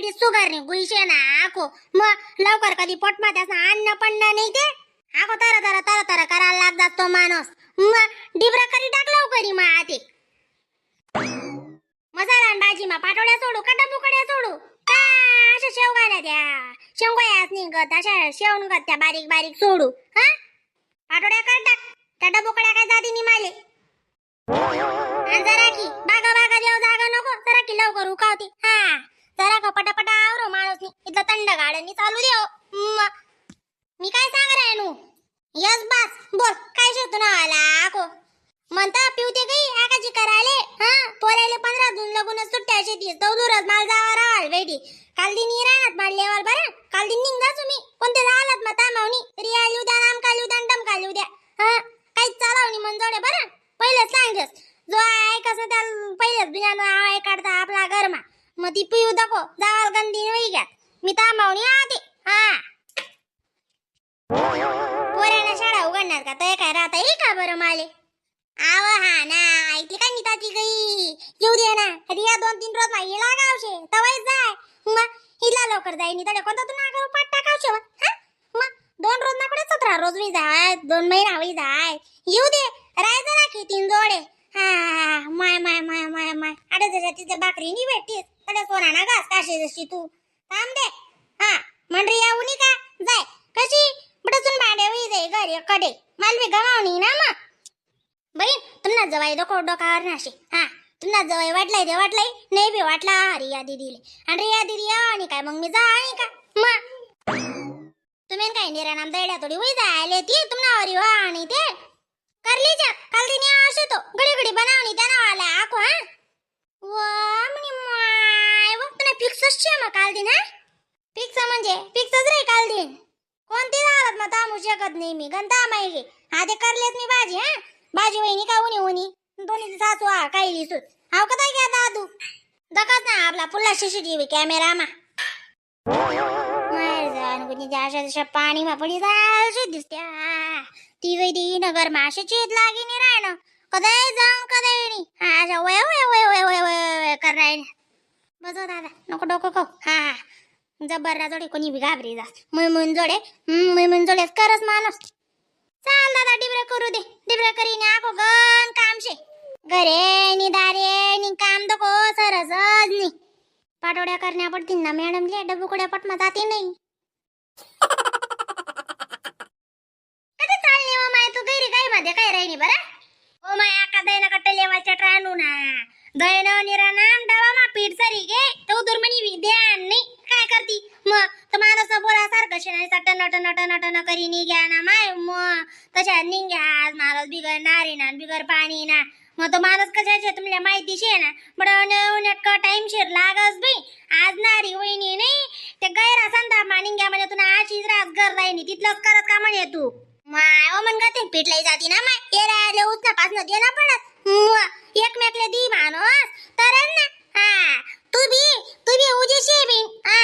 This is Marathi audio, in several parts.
तरी सुगर नाही गुईशे ना आखो मग लवकर कधी पोटमा त्याचं अन्न पण नाही ते आखो तर करायला लागतात तो माणूस मग डिबरा करी टाक लवकरी मग आते मसाला आणि भाजी मा पाटोड्या सोडू का डबुकड्या सोडू का अशा शेवगाड्या त्या शेवगायाच निघत अशा शेवून गत त्या बारीक बारीक सोडू हा पाटोड्या कर टाक त्या डबुकड्या काय जाती निमाले आणि जरा की बागा बागा देव जागा नको जरा की लवकर उकावते हा जरा का पटापटा आवरो माणूस इथलं थंड गाड्यांनी चालू देव मी काय सांग राय नू यस बस बोल काय शेतू ना आला आखो म्हणता पिवते गई आकाची करायले हा पोरायले 15 जून लगूनच सुट्ट्या शेती चौदूरच माल जावा रावाल बेटी काल दिन राहणार माल लेवाल बरं काल दिन निघा तुम्ही कोणते राहलात मता मावनी रियाल येऊ द्या नाम काल येऊ द्या डम काल येऊ द्या हा काहीच चालवणी मंजोडे बरं पहिलेच सांगस जो आहे कसं त्या पहिलेच बिना आवाय काढता आपला घरमा मग ती पिऊ दको जावाल गंदी वही घ्या मी तामावणी आते हा पोराला शाळा उघडणार का तय काय राहता येईल का बरं माले आव हा ना ऐकली काय निताची गई येऊ दे ना रिया 2-3 रोज मागे लागावशे तवाय जाय मग हिला लवकर जाय नि तडे कोणता तू नागर पाट टाकावशे हा मग 2 रोज ना कडे 17 रोज वी जाय 2 महिना वी जाय येऊ दे राय जरा की 3 जोडे हा माय माय माय माय माय अडे जरा तिथे भाकरी नि भेटतीस तडे सोना ना घास काशी जशी तू थांब दे हा म्हण रिया उनी का जाय कशी बडसून भांडे वी जाय घरी कडे मालवी गमावणी ना मग बहीण तुमना जवाई डोकावर नाशे हा तुमना जवाई वाटलाय ते वाटलाय नाही बी वाटला रिया दीदीले आणि रिया दीदी आणि काय मग मी जा आणि का मग तुम्ही काय निरानाम दैड्या थोडी होई जायले ती तुमना वरी वा आणि ते करली जा काल दिनी आशे तो घडी घडी बनावणी त्या नावाला आको हा वा म्हणे माय वा तुला फिक्सच छे मग काल दिन हा फिक्स म्हणजे फिक्सच रे काल दिन कोणती हालत मग तामू शकत नाही मी गंता माहिती हा ते करलेत मी भाजी हा भाजी वहिनी का उनी दोन्ही सासू हा काही लिसून हाव का ताई घ्या दादू दकाच ना आपला पुल्ला सीसीटीव्ही कॅमेरा मा मार जान कुणी जाशा जशा पाणी मा पडी जाशे दिसत्या ती वै ती नगर माशे चेत लागी नाही राय ना कदाय जाऊन कदाय नाही हा अशा वय वय वय वय वय वय कर राय बस दादा नको डोकं खाऊ हा जबरला जोडे कोणी बी घाबरी जा मुन जोडे करस माणूस चाल दादा डिबरे करू दे डिबरे करीने आको गन काम शे घरे नि दारे नि काम दको सरसच नि पाटोड्या करण्या पडतील ना मॅडम ले डबुकड्या पटमा जाते नाही कधी चालली हो माय तू घरी काय मध्ये काय राहिनी बरं ओ माय आका दैन कट्टे लेवाच्या ट्रानू ना दैन निरा नाम डवा मा पीठ सरी गे तो दुर्मणी विद्यान नाही काय करती मग तर माणूस बोला सारखं शेणाई सट्ट नट करी निघ्या ना माय मग तशा निघ्या आज माणूस बिगर नारी ना बिगर पाणी ना मग तो माणूस कशाचे तुम्हाला माहिती शे ना बडवण नेटका टाइम शेर लागस बी आज नारी वहिनी नाही ते गैरा संता मानिंग्या म्हणजे तुला आशीच रास घर राहिनी तिथलंच करत का म्हणे तू माय ओ मन गते पिटलाई जाती ना माय एराले उचना पासन देना पडत एकमेकले दी माणूस तरच ना हा तू बी उजेशे बी हा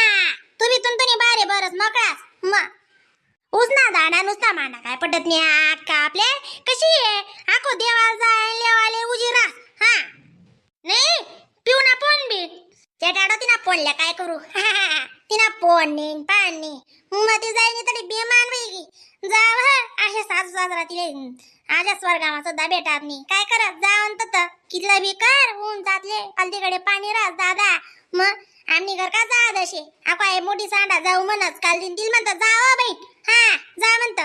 तू बी तुंतुनी बारे बरस मकळास मग उसना दाडा नुसता माना काय पडत नाही आका आपले कशी आहे आखो देवाला जाय लेवाले उजिरा हा नाही पिऊ ना पोन बी चेटाडो तिना पोनल्या काय करू तिना पोन नाही पान नाही मग ती जाईनी तरी बेमान वेगी जाव अशा सासू सासरा तिले आजा स्वर्गामा सुद्धा भेटात नाही काय करत जाऊन तर कितलं बी कर ऊन जातले हल्दीकडे पाणी रास दादा मग आम्ही घर का जा दशे आपण आहे मोठी सांडा जाऊ म्हणत काल दिन तिल म्हणतात जा बाई हा जा म्हणत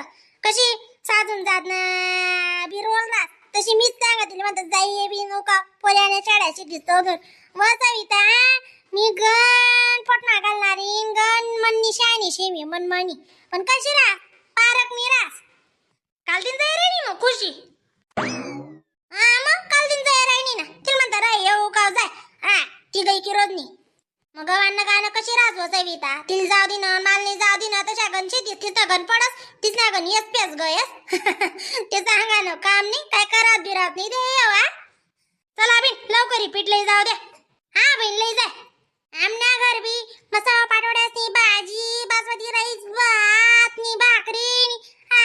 कशी साजून जात ना बिरोल ना तशी मीच सांगत तिला म्हणतात जाई बी नौका पोल्याने शाळाची दिसतो घर व सविता मी गण पटना घालणारी गण मननी शानी शेमी मनमानी पण कशी रा पारक मी रास काल दिन जाय रे मग खुशी हा मग काल दिन जाय राहिनी ना तिला म्हणतात राय येऊ का जाय हा ती गई की रोजनी मग गव्हांना गाणं कशी राजव सविता तिला जाऊ दे ना मालनी जाऊ दे ना तशा गण शेती तिथं गण पडस तिथं गण येस पेस गयस ते सांगा ना काम नाही काय करत बिरात नाही दे वा चला बिन लवकरी पीठ लई जाऊ दे हा बिन लई जाय आमना घर बी मसाला पाटोड्याची भाजी बासमती राईस भात नी भाकरी हा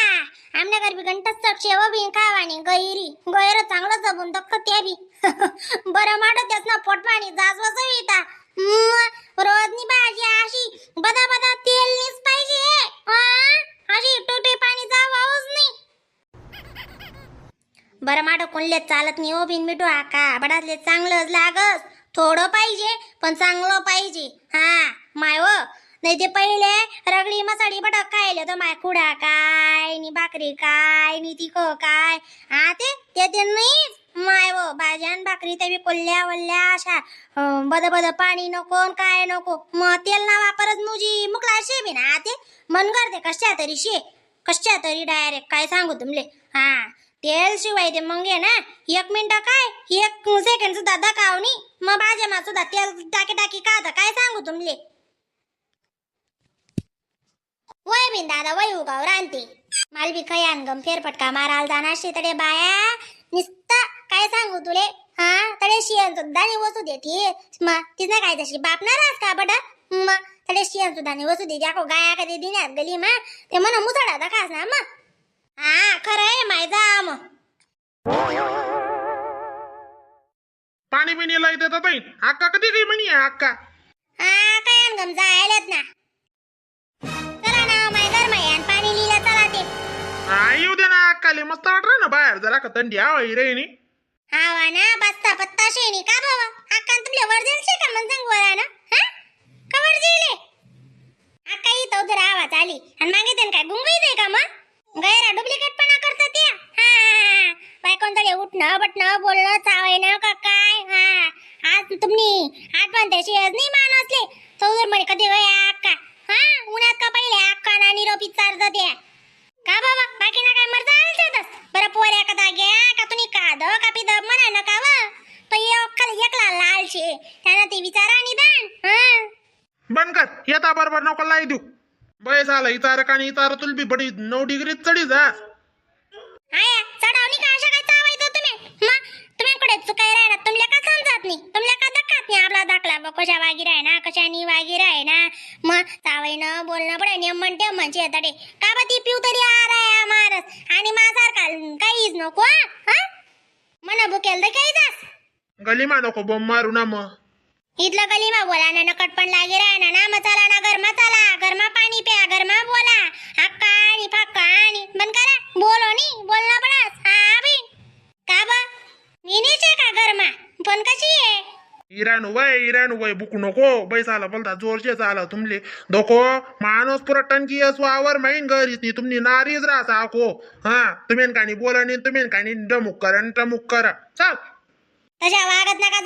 आमना घर बी घंटाच शेव बी खावानी गैरी गैर चांगलं जबून दक्क त्या बी बरं माडत त्याच ना पोट पाणी जाजव सविता रोजनी भाजी अशी बदा बदा तेलनीच पाहिजे अशी टोटे पाणी जावाच नाही. बरं माडो कोणले चालत नाही हो बिन मिठू आका बडातले चांगलंच लागस थोडं पाहिजे पण चांगलं पाहिजे. हा माय व नाही ते पहिले रगडी मसाडी बटक खायले तर माय खुडा काय नि भाकरी काय नि तिख काय ते नाहीच माय व भाज्यान भाकरी ते बी कोल्ल्या वल्ल्या अशा बद बद पाणी नको काय नको मग तेल ना वापरच मुजी मुकला शे बी ना ते मन करते कशा तरी डायरेक्ट काय सांगू तुमले. हा तेल शिवाय ते मग ना 1 मिनिट काय 1 सेकंड सुद्धा दकावनी मग भाज्या मा सुद्धा तेल टाकी का काय सांगू तुमले. वय बिन दादा वय उगाव रांते माल बी खयान गम फेरफटका माराल जाणार शेतडे बाया निस्ता काय सांगू तुले. हा तडे शियन सुद्धा नि वसू देते मग तिने काय तशी बापणारच का बड मग तडे शियन सुद्धा नि वसू देते ako गाया कधी दिन्यात गली मा ते म्हण मुसडा दखास ना मग. हा खरं आहे माय जा मग पाणी बिणी लाई देतात ताई अक्का कधी गई म्हणी अक्का. हा काय गम जायलेत ना चला ना माय घर माय पाणी लिहिला चला ते. हा येऊ दे ना अक्काले मस्त वाटलं ना बाहेर जरा का थंडी हवाई रे नी. हावा ना बस्ता पत्ता शेणी का बाबा अक्का तुमले वर्जल शे का मन सांग वरा ना हा का वर्जिले अक्का ही तो जरा आवाज आली आणि मागे त्यान काय गुंगई दे का मग गैरा डुप्लिकेट पणा करतात त्या. हा बाय कोणतरी उठणं बटणं बोलणं चावायनं का काय. हा आज तुम्ही आठवण त्याशी नाही मानसले चौधर म्हणे कधी गया अक्का. हा उन्हात का पहिले अक्का ना निरोपी चारत त्या का बाबा बाकी ना काय मरता आलतेतस बरं पोऱ्या कदा घ्या का तुम्ही काद का पिद म्हणा नका व तो खाली एकला लाल शे त्यानं ते विचारा निदान. बंद कर येता बरोबर नको लाई देऊ बय झालं इतार आणि इतार तुल बी बडी 9 डिग्री चढी जा. आया चढावणी का अशा काय चावायचं तुम्ही मग तुम्हीकडे चुकाय राहणार तुमल्या का समजत नाही तुमल्या का दक्कात नाही आपला दाखला कशा वागी राह ना कशानी वागी राह ना मग चावायनं बोलणं पडे नियम म्हणते म्हणजे तडे का बा ती पिऊ तरी आ राय मारस आणि माझारखा काहीच नको हा मना बुकेल तर काही जास गलीमा नको बॉम्ब मारू ना मग इथलं गलीमा बोला ना नकट पण लागे राह ना ना मसाला ना घरमा पाणी प्या घरमा बोला हक्का आणि फक्का आणि बंद करा बोलो नी बोलणं पडस. हा बी का बा मी नीचे का घरमा पण कशी आहे इराण वय बुकू नको बैसाला बोलता जोरचे चाला तुमले दोको माणूस पुरा टंकी वावर माहीन घरी तुम्ही नारीच राहता आको. हा तुम्ही कानी बोला नी तुम्ही कानी डमुक करा टमुक करा चाल तशा वागत नका